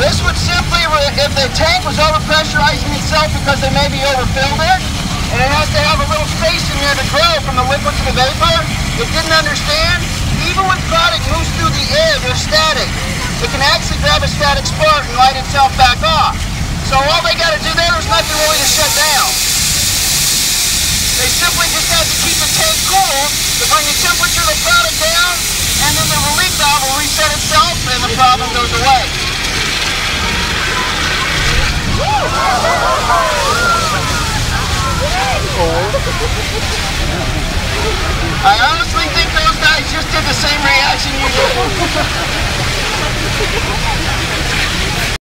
This would simply, if the tank was overpressurizing itself because they maybe overfilled it, and it has to have a little space in there to grow from the liquid to the vapor, it didn't understand. Even when product moves through the air, they're static. It can actually grab a static spark and light itself back off. So all they got to do there's nothing really to shut down. They simply just have to keep the tank cool to bring the temperature of the product down, and then the relief valve will reset itself and the problem goes away. I honestly think those guys just did the same reaction you did.